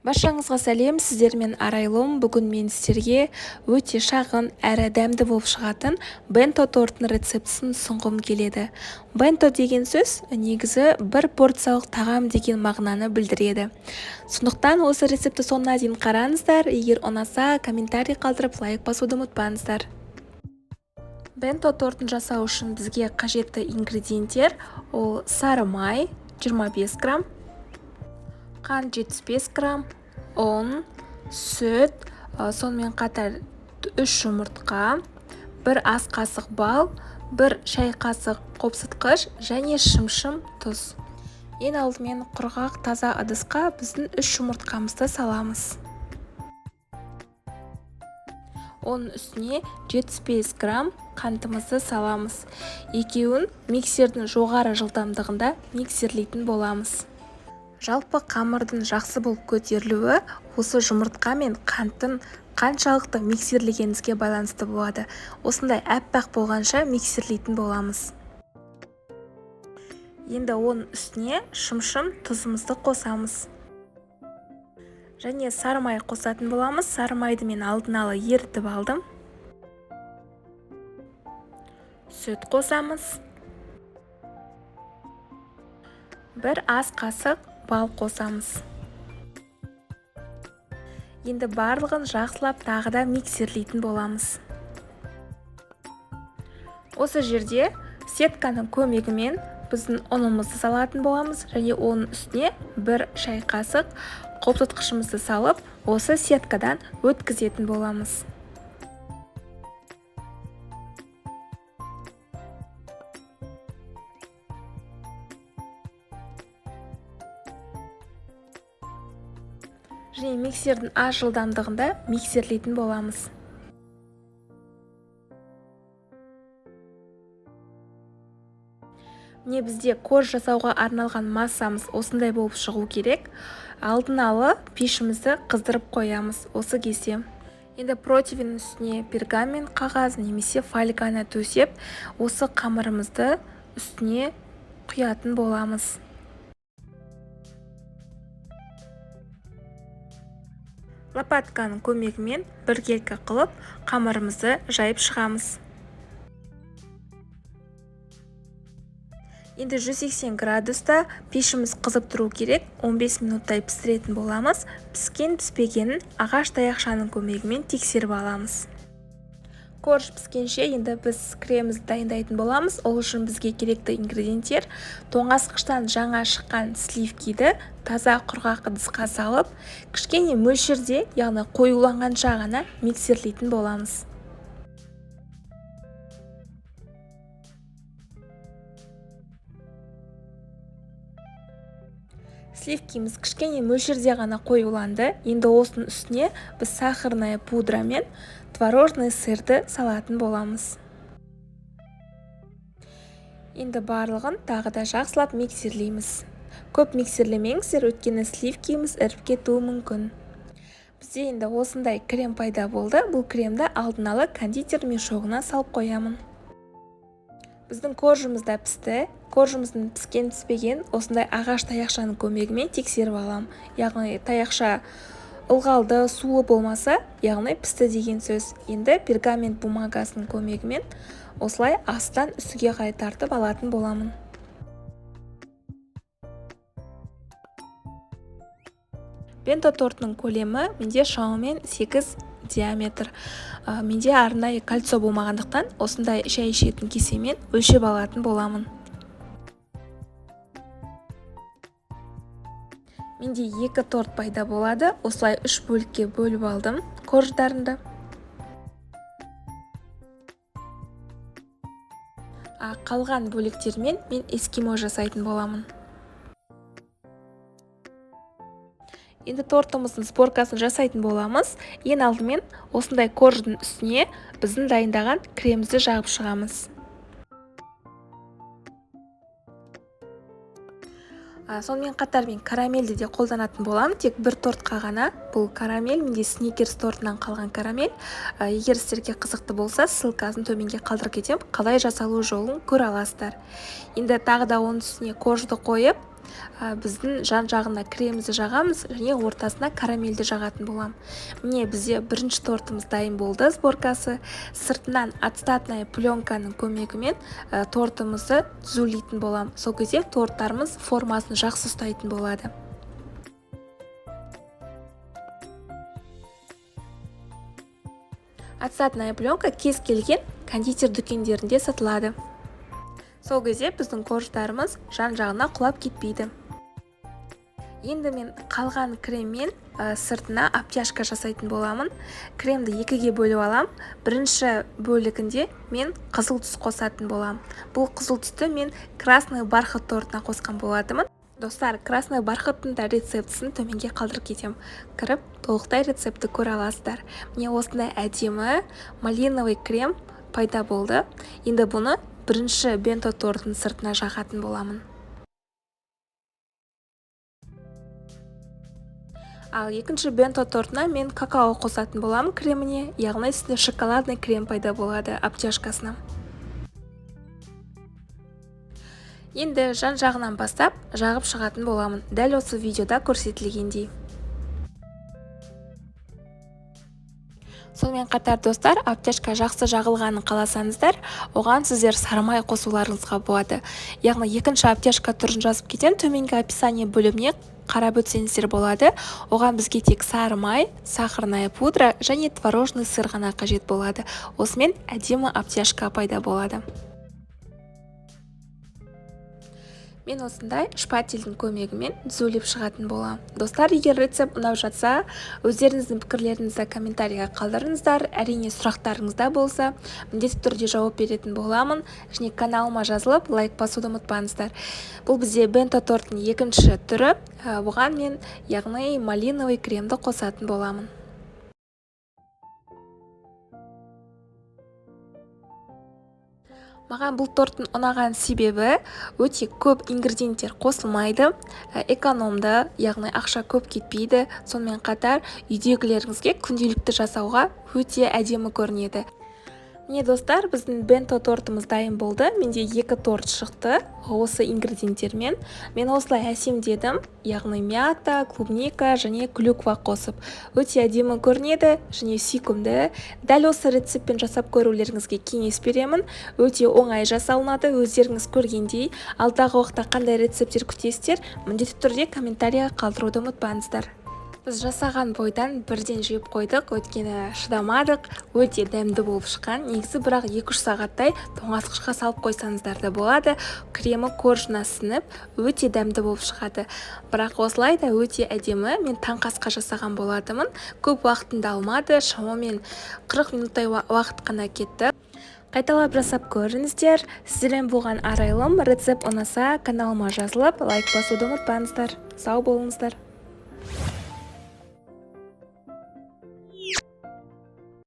Баршаңызға сәлем, сіздермен Арайлым. Бүгін мен сіздерге өте шағын әрі дәмді болып шығатын бенто тортының рецептісін ұсынғым келеді. Бенто деген сөз негізі бір порциялық тағам деген мағынаны білдіреді. Сондықтан осы рецепті соңына дейін қараңыздар. Егер ұнаса, комментарий қалдырып лайк басуды ұмытпаңыздар. Бенто тортын жасау үшін бізге қажетті ингредиенттер ол сары май 25 грамм, қант 75 грамм, ұн, сүт, сонымен қатар 3 жұмыртқа, 1 ас қасық бал, 1 шай қасық қопсытқыш және шымшым тұз. Ең алдымен құрғақ таза ыдысқа біздің 3 жұмыртқамызды саламыз. Оның үстіне 75 грамм қантымызды саламыз. Екеуін миксердің жоғары жылдамдығында миксерлейтін боламыз. Жалпы қамырдың жақсы болып көтерілуі осы жұмыртқа мен қанттың қаншалықты миксерлегеніңізге байланысты болады. Осындай әппақ болғанша миксерлейтін боламыз. Енді оның үстіне шымшым тұзымызды қосамыз. Және сары май қосатын боламыз. Сары майды мен алдын ала ерітіп алдым. Сүт қосамыз. 1 ас қасық бал қосамыз. Енді барлығын жақсылап тағы да миксерлейтін боламыз. Осы жерде сетканың көмегімен біздің ұнымызды салатын боламыз және оның үстіне 1 шай қасық қопсытқышымызды салып, осы сеткадан өткізетін боламыз. Және миксердің аз жылдамдығында миксерлейтін боламыз. Міне бізде корж жасауға арналған массамыз осындай болып шығу керек. Алдын ала пешімізді қыздырып қоямыз осы кезде. Енді противень үстіне пергамент қағаз немесе фольганы төсеп, осы қамырымызды үстіне құятын боламыз. Лопатканың көмегімен біркелкі қылып қамырымызды жайып шығамыз. Енді 180 градуста пешіміз қызып тұру керек, 15 минуттай пісіретін боламыз. Піскен-піспегенін ағаш таяқшаның көмегімен тексеріп аламыз. Корж піскенше енді біз кремімізді дайындайтын боламыз. Ол үшін бізге керекті ингредиенттер: тоңазытқыштан жаңа шыққан сливкиді таза құрғақ ыдысқа салып, кішкене мөлшерде, яғни қоюланғанша ғана миксерлейтін боламыз. Сливкиміз кішкене мөлшерде ғана қоюланды. Енді осының үстіне біз сахарная пудра мен творожный сырды салатын боламыз. Енді барлығын тағы да жақсылап миксерлейміз. Көп миксерлемеңіздер, өйткені сливкиміз іріп кетуі мүмкін. Бізде енді осындай крем пайда болды. Бұл кремді алдын ала кондитер мешогына салып қоямын. Біздің коржымыз да пісті. Коржымыздың піскен-піспеген осындай ағаш таяқшаның көмегімен тексеріп алам. Яғни таяқша ылғалды, суы болмаса, яғни пісті деген сөз. Енді пергамент бумагасының көмегімен осылай астан үстіге қарай тартып алатын боламын. Бенто тортының көлемі менде шамамен 8 диаметр. Менде арнайы кольцо болмағандықтан осындай шай ішетін кесемен өлшеп алатын боламын. Менде 2 торт пайда болады. Осылай 3 бөлікке бөліп алдым корждарымды. Қалған бөліктермен мен эскимо жасайтын боламын. Енді тортымыздың сборкасын жасайтын боламыз. Ең алдымен осындай корждың үстіне біздің дайындаған кремімізді жағып шығамыз. Сонымен қатар мен карамельді де қолданатын боламын, тек 1 тортқа ғана. Бұл карамель, менде сникерс тортынан қалған карамель. Егер сіздерге қызықты болса, ссылкасын төменге қалдырып кетемін, қалай жасалу жолын көре аласыздар. Енді тағы да оның үстіне коржды қойып, біздің жан жағына кремді жағамыз және ортасына карамельді жағатын болам. Міне бізде бірінші тортымыз дайын болды, сборкасы. Сыртынан ацетатная пленканың көмегімен тортымызды түзулейтін болам. Сол кезде торттарымыз формасын жақсы ұстайтын болады. Ацетатная пленка кез келген кондитер дүкендерінде сатылады. Сол кезде біздің корждарымыз жан-жағына құлап кетпейді. Енді мен қалған креммен сыртына обтяжка жасайтын боламын. Кремді екіге бөліп алам. Бірінші бөлігінде мен қызыл түс қосатын болам. Бұл қызыл түсті мен красный бархат тортына қосқан болатымын. Достар, красный бархаттың да рецептісін төменге қалдырып кетем. Кіріп, толықтай рецепті көре аласыздар. Міне осындай әдемі малиновый крем пайда болды. Енді бұны бірінші бенто торттың сыртына жағатын боламын. Ал екінші бенто тортына мен какао қосатын боламын креміне, яғни үстінде шоколадный крем пайда болады обтяжкасына. Енді жан-жағынан бастап жағып шығатын боламын. Дәл осы видеода көрсетілгендей. Сонымен қатар достар, обтяжка жақсы жағылғанын қаласаңыздар, оған сіздер сарымай қосуларыңызға болады. Яғни екінші обтяжка түрін жазып кетем, төменгі описание бөліміне қарап өтсеңіздер болады. Оған бізге тек сарымай, сахарная пудра және творожный сыр ғана қажет болады. Осымен әдемі обтяжка пайда болады. Мен осындай шпательдің көмегімен түзулеп шығатын болам. Достар, егер рецепт ұнап жатса, өздеріңіздің пікірлеріңізді комментарийға қалдырыңыздар. Әрине сұрақтарыңызда болса, міндетті түрде жауап беретін боламын. Және каналыма жазылып, лайк басуды ұмытпаңыздар. Бұл бізде бенто торттың екінші түрі. Бұған мен яғни малиновый кремді қосатын боламын. Маған бұл торттың ұнаған себебі өте көп ингредиенттер қосылмайды, экономды, яғни ақша көп кетпейді. Сонымен қатар үйдегілеріңізге күнделікті жасауға өте әдемі көрінеді. Міне достар, біздің бенто тортымыз дайын болды. Менде 2 торт шықты осы ингредиенттермен. Мен осылай әсемдедім, яғни мята, клубника және клюква қосып. Өте әдемі көрінеді және сүйкімді. Дәл осы рецептпен жасап көрулеріңізге кеңес беремін. Өте оңай жасалынады, өздеріңіз көргендей. Алдағы уақытта қандай рецепттер күтесіздер, міндетті түрде комментарийға қалдыруды ұмытпаңыздар. Біз жасаған бойдан бірден жеп қойдық, өйткені шыдамадық, өте дәмді болып шыққан. Негізі бірақ 2-3 сағаттай тоңазытқышқа салып қойсаңыздар да болады. Кремі коржына сіңіп, өте дәмді болып шығады. Бірақ осылай да өте әдемі. Мен таңғы асқа жасаған болатымын. Көп уақытында алмады, шамамен 40 минуттай уақыт қана кетті. Қайталап жасап көріңіздер. Сіздермен болған арайлым. Рецепт ұнаса, каналыма жазылып, лайк басуды ұмытпаңыздар. Сау болыңыздар.